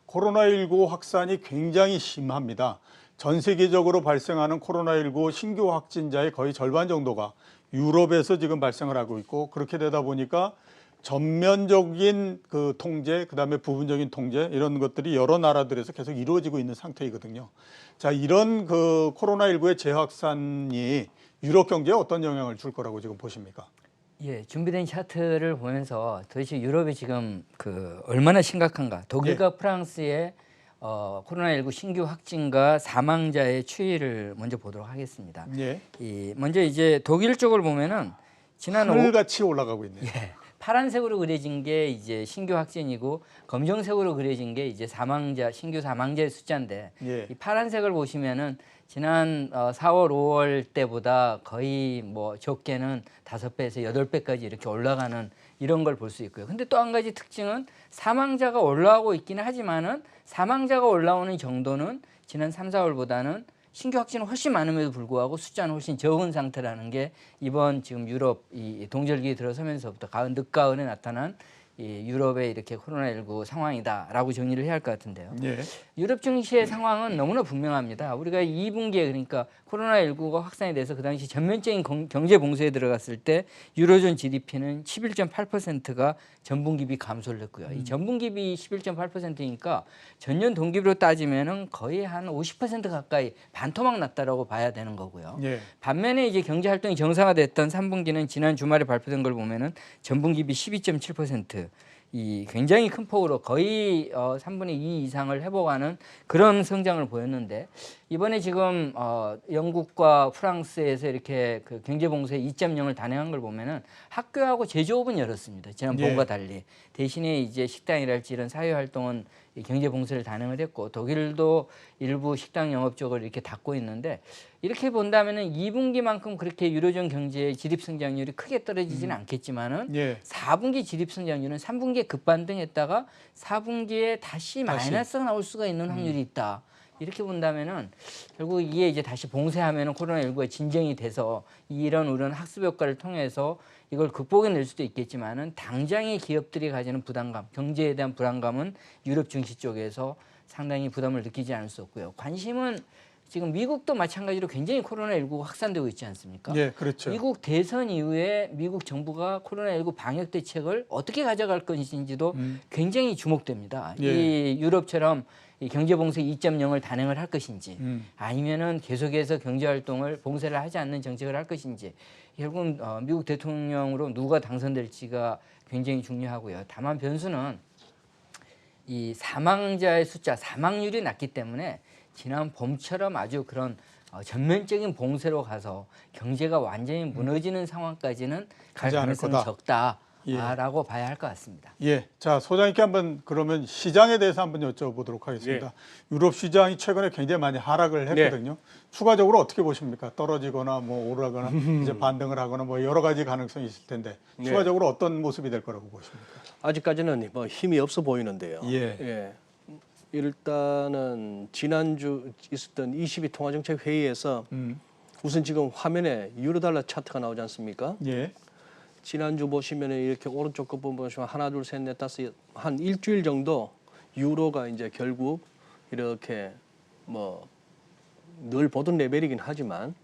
코로나19 확산이 굉장히 심합니다. 전 세계적으로 발생하는 코로나19 신규 확진자의 거의 절반 정도가 유럽에서 지금 발생을 하고 있고, 그렇게 되다 보니까 전면적인 그 통제, 그다음에 부분적인 통제, 이런 것들이 여러 나라들에서 계속 이루어지고 있는 상태이거든요. 자, 이런 그 코로나19의 재확산이 유럽 경제에 어떤 영향을 줄 거라고 지금 보십니까? 예, 준비된 차트를 보면서 도대체 유럽이 지금 얼마나 심각한가. 독일과 프랑스의 코로나19 신규 확진과 사망자의 추이를 먼저 보도록 하겠습니다. 예. 먼저 이제 독일 쪽을 보면은 지난 하늘같이 올라가고 있네요. 예, 파란색으로 그려진 게 이제 신규 확진이고 검정색으로 그려진 게 이제 신규 사망자의 숫자인데, 예. 이 파란색을 보시면은 지난 4월, 5월 때보다 거의 뭐 적게는 5배에서 8배까지 이렇게 올라가는 이런 걸 볼 수 있고요. 근데 또 한 가지 특징은 사망자가 올라오고 있기는 하지만은 사망자가 올라오는 정도는 지난 3, 4월보다는 신규 확진은 훨씬 많음에도 불구하고 숫자는 훨씬 적은 상태라는 게 이번 지금 유럽 이 동절기에 들어서면서부터 늦가을에 나타난 이 유럽의 이렇게 코로나19 상황이다라고 정리를 해야 할 것 같은데요. 예. 유럽 증시의 상황은 너무나 분명합니다. 우리가 2분기에 그러니까 코로나19가 확산이 돼서 그 당시 전면적인 경제 봉쇄에 들어갔을 때 유로존 GDP는 11.8%가 전분기 비 감소를 했고요. 이 전분기 비 11.8%니까 전년 동기비로 따지면은 거의 한 50% 가까이 반토막 났다라고 봐야 되는 거고요. 예. 반면에 이제 경제 활동이 정상화됐던 3분기는 지난 주말에 발표된 걸 보면은 전분기 비 12.7%, 이 굉장히 큰 폭으로 거의 3분의 2 이상을 회복하는 그런 성장을 보였는데, 이번에 지금 영국과 프랑스에서 이렇게 그 경제 봉쇄 2.0을 단행한 걸 보면은 학교하고 제조업은 열었습니다. 지난번과 달리. 대신에 이제 식당이랄지 이런 사회 활동은 경제 봉쇄를 단행을 했고, 독일도 일부 식당 영업 쪽을 이렇게 닫고 있는데, 이렇게 본다면은 2분기만큼 그렇게 유로존 경제의 지립 성장률이 크게 떨어지지는 않겠지만은 예. 4분기 지립 성장률은 3분기에 급반등했다가 4분기에 다시 마이너스가 나올 수가 있는 확률이 있다. 이렇게 본다면은 결국 이게 이제 다시 봉쇄하면은 코로나19가 진정이 돼서 이런 학습 효과를 통해서 이걸 극복해낼 수도 있겠지만은 당장의 기업들이 가지는 부담감, 경제에 대한 불안감은 유럽 증시 쪽에서 상당히 부담을 느끼지 않을 수 없고요. 관심은 지금 미국도 마찬가지로 굉장히 코로나19가 확산되고 있지 않습니까? 예, 그렇죠. 미국 대선 이후에 미국 정부가 코로나19 방역 대책을 어떻게 가져갈 것인지도 굉장히 주목됩니다. 예. 이 유럽처럼 이 경제봉쇄 2.0을 단행을 할 것인지, 아니면은 계속해서 경제활동을 봉쇄를 하지 않는 정책을 할 것인지, 결국은 미국 대통령으로 누가 당선될지가 굉장히 중요하고요. 다만 변수는 이 사망자의 숫자, 사망률이 낮기 때문에 지난 봄처럼 아주 그런 전면적인 봉쇄로 가서 경제가 완전히 무너지는 상황까지는 갈 가지 않을 가능성이 거다. 적다라고 봐야 할 것 같습니다. 예. 자, 소장님께 한번 그러면 시장에 대해서 한번 여쭤보도록 하겠습니다. 유럽 시장이 최근에 굉장히 많이 하락을 했거든요. 추가적으로 어떻게 보십니까? 떨어지거나 뭐 오르거나 이제 반등을 하거나 뭐 여러 가지 가능성이 있을 텐데, 추가적으로 어떤 모습이 될 거라고 보십니까? 아직까지는 뭐 힘이 없어 보이는데요. 예. 일단은 지난주 있었던 22 통화정책 회의에서 우선 지금 화면에 유로달러 차트가 나오지 않습니까? 예. 지난주 보시면 이렇게 오른쪽 끝부분 보시면 하나, 둘, 셋, 넷, 다섯, 한 일주일 정도 유로가 이제 결국 이렇게 뭐 늘 보던 레벨이긴 하지만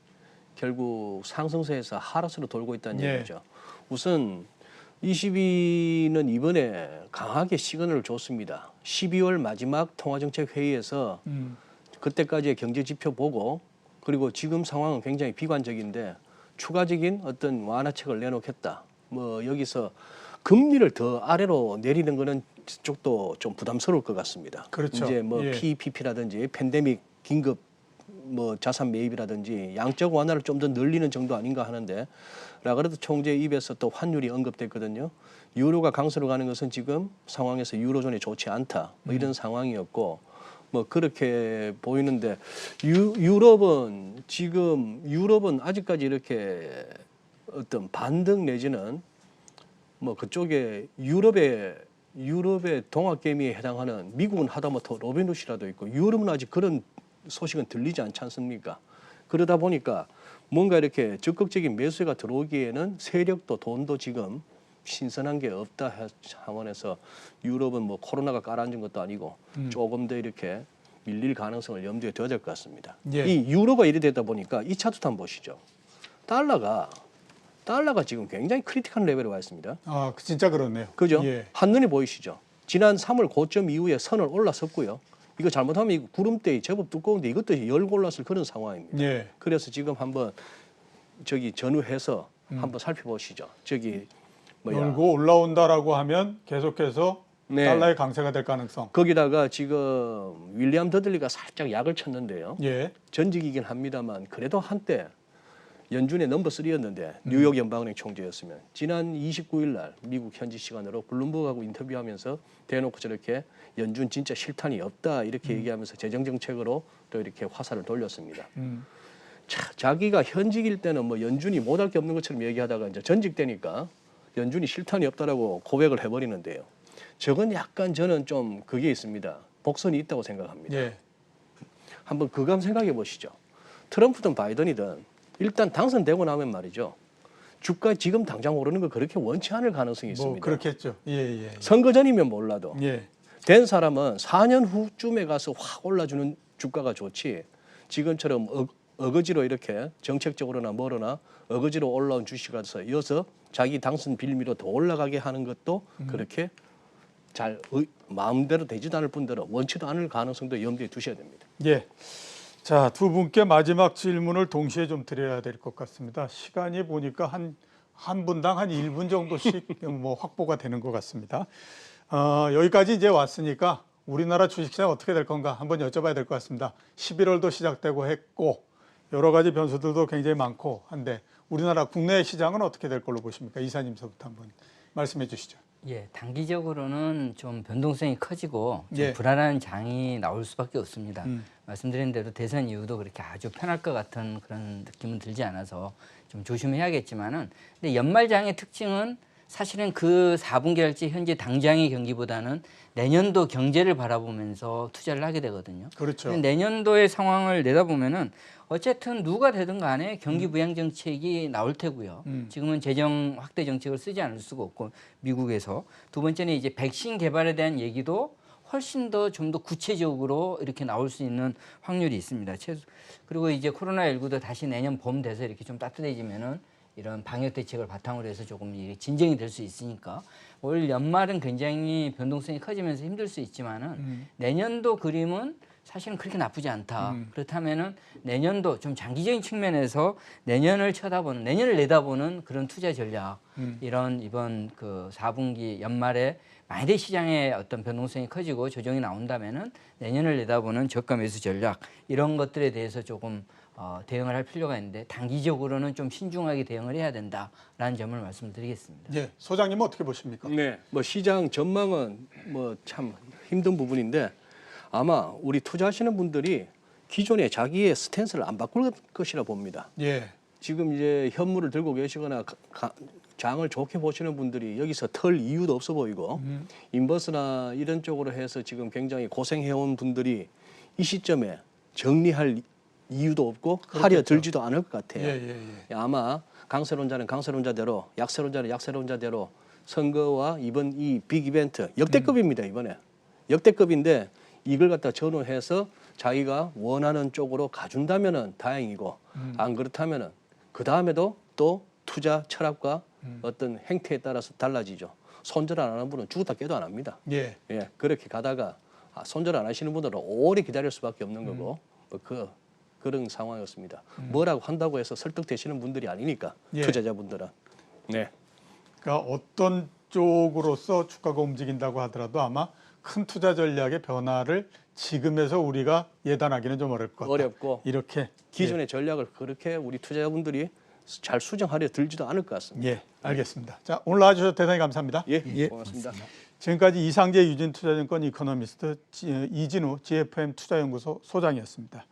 결국 상승세에서 하락세로 돌고 있다는 얘기죠. 우선 22는 이번에 강하게 시그널을 줬습니다. 12월 마지막 통화정책 회의에서 그때까지의 경제 지표 보고, 그리고 지금 상황은 굉장히 비관적인데 추가적인 어떤 완화책을 내놓겠다. 뭐 여기서 금리를 더 아래로 내리는 거는 쪽도 좀 부담스러울 것 같습니다. 그렇죠. 이제 뭐 PPP라든지 팬데믹 긴급 뭐 자산 매입이라든지 양적 완화를 좀 더 늘리는 정도 아닌가 하는데, 라가르드 총재 입에서 또 환율이 언급됐거든요. 유로가 강세로 가는 것은 지금 상황에서 유로존이 좋지 않다, 뭐 이런 상황이었고, 뭐 그렇게 보이는데 유럽은 아직까지 이렇게 어떤 반등 내지는 뭐 그쪽에 유럽의 동학개미에 해당하는, 미국은 하다못해 로빈훗이라도 있고 유럽은 아직 그런 소식은 들리지 않지 않습니까? 그러다 보니까 뭔가 이렇게 적극적인 매수가 들어오기에는 세력도 돈도 지금 신선한 게 없다 차원에서 유럽은 뭐 코로나가 깔아앉은 것도 아니고 조금 더 이렇게 밀릴 가능성을 염두에 둬야 될 것 같습니다. 예. 이 유로가 이래 되다 보니까 2차 투 한번 보시죠. 달러가 지금 굉장히 크리티컬 레벨에 와 있습니다. 아, 진짜 그렇네요. 그죠? 예. 한눈에 보이시죠? 지난 3월 고점 이후에 선을 올라섰고요. 이거 잘못하면 이 구름대이 제법 두꺼운데 이것도 열고 올랐을 그런 상황입니다. 예. 그래서 지금 한번 저기 전후해서 한번 살펴보시죠. 저기 뭐야? 열고 올라온다라고 하면 계속해서 네. 달러의 강세가 될 가능성. 거기다가 지금 윌리엄 더들리가 살짝 약을 쳤는데요. 예. 전직이긴 합니다만 그래도 한때 연준의 넘버 3였는데 뉴욕 연방은행 총재였으면 지난 29일 날 미국 현지 시간으로 블룸버그하고 인터뷰하면서 대놓고 저렇게 연준 진짜 실탄이 없다 이렇게 얘기하면서 재정 정책으로 또 이렇게 화살을 돌렸습니다. 자기가 현직일 때는 뭐 연준이 못할 게 없는 것처럼 얘기하다가 이제 전직되니까 연준이 실탄이 없다라고 고백을 해버리는데요. 저건 약간 저는 좀 그게 있습니다. 복선이 있다고 생각합니다. 예. 한번 그감 생각해 보시죠. 트럼프든 바이든이든 일단 당선되고 나면 말이죠. 주가 지금 당장 오르는 거 그렇게 원치 않을 가능성이 있습니다. 뭐 그렇겠죠. 예. 선거 전이면 몰라도 예. 된 사람은 4년 후쯤에 가서 확 올라주는 주가가 좋지. 지금처럼 어거지로 이렇게 정책적으로나 뭐로나 어거지로 올라온 주식에서 이어서 자기 당선 빌미로 더 올라가게 하는 것도 그렇게 잘 마음대로 되지도 않을 뿐더러 원치도 않을 가능성도 염두에 두셔야 됩니다. 예. 자, 두 분께 마지막 질문을 동시에 좀 드려야 될 것 같습니다. 시간이 보니까 한 분당 한 1분 정도씩 뭐 확보가 되는 것 같습니다. 여기까지 이제 왔으니까 우리나라 주식시장 어떻게 될 건가 한번 여쭤봐야 될 것 같습니다. 11월도 시작되고 했고 여러 가지 변수들도 굉장히 많고 한데 우리나라 국내 시장은 어떻게 될 걸로 보십니까? 이사님서부터 한번 말씀해 주시죠. 예, 단기적으로는 좀 변동성이 커지고 좀 예. 불안한 장이 나올 수밖에 없습니다. 말씀드린 대로 대선 이후도 그렇게 아주 편할 것 같은 그런 느낌은 들지 않아서 좀 조심해야겠지만은 근데 연말장의 특징은 사실은 그 4분기랄지 현재 당장의 경기보다는 내년도 경제를 바라보면서 투자를 하게 되거든요. 그렇죠. 근데 내년도의 상황을 내다보면은 어쨌든 누가 되든 간에 경기 부양 정책이 나올 테고요. 지금은 재정 확대 정책을 쓰지 않을 수가 없고 미국에서 두 번째는 이제 백신 개발에 대한 얘기도 훨씬 더 좀 더 구체적으로 이렇게 나올 수 있는 확률이 있습니다. 그리고 이제 코로나19도 다시 내년 봄 돼서 이렇게 좀 따뜻해지면은 이런 방역 대책을 바탕으로 해서 조금 진정이 될 수 있으니까 올 연말은 굉장히 변동성이 커지면서 힘들 수 있지만은 내년도 그림은 사실은 그렇게 나쁘지 않다. 그렇다면은 내년도 좀 장기적인 측면에서 내년을 내다보는 그런 투자 전략 이번 그 4분기 연말에 만약에 시장의 어떤 변동성이 커지고 조정이 나온다면은 내년을 내다보는 저가 매수 전략 이런 것들에 대해서 조금 대응을 할 필요가 있는데 단기적으로는 좀 신중하게 대응을 해야 된다라는 점을 말씀드리겠습니다. 예, 소장님은 어떻게 보십니까? 네. 뭐 시장 전망은 뭐 참 힘든 부분인데 아마 우리 투자하시는 분들이 기존에 자기의 스탠스를 안 바꿀 것이라 봅니다. 예, 지금 이제 현물을 들고 계시거나 장을 좋게 보시는 분들이 여기서 털 이유도 없어 보이고 인버스나 이런 쪽으로 해서 지금 굉장히 고생해온 분들이 이 시점에 정리할 이유도 없고 하려 들지도 않을 것 같아요. 예. 아마 강세론자는 강세론자대로 약세론자는 약세론자대로 선거와 이번 이 빅 이벤트 역대급입니다. 이번에 역대급인데 이걸 갖다 전후해서 자기가 원하는 쪽으로 가준다면은 다행이고 안 그렇다면은 그 다음에도 또 투자 철학과 어떤 행태에 따라서 달라지죠. 손절 안 하는 분은 죽었다 깨도 안 합니다. 예. 예, 그렇게 가다가 손절 안 하시는 분들은 오래 기다릴 수밖에 없는 거고 뭐 그런 상황이었습니다. 뭐라고 한다고 해서 설득되시는 분들이 아니니까 예. 투자자분들은. 네. 그러니까 어떤 쪽으로서 주가가 움직인다고 하더라도 아마 큰 투자 전략의 변화를 지금에서 우리가 예단하기는 좀 어렵을 것 같다. 어렵고 이렇게 기존의 전략을 그렇게 우리 투자자분들이 잘 수정하려 들지도 않을 것 같습니다. 예, 알겠습니다. 자, 오늘 나와주셔서 대단히 감사합니다. 예, 고맙습니다. 지금까지 이상재 유진투자증권 이코노미스트 이진우 GFM 투자연구소 소장이었습니다.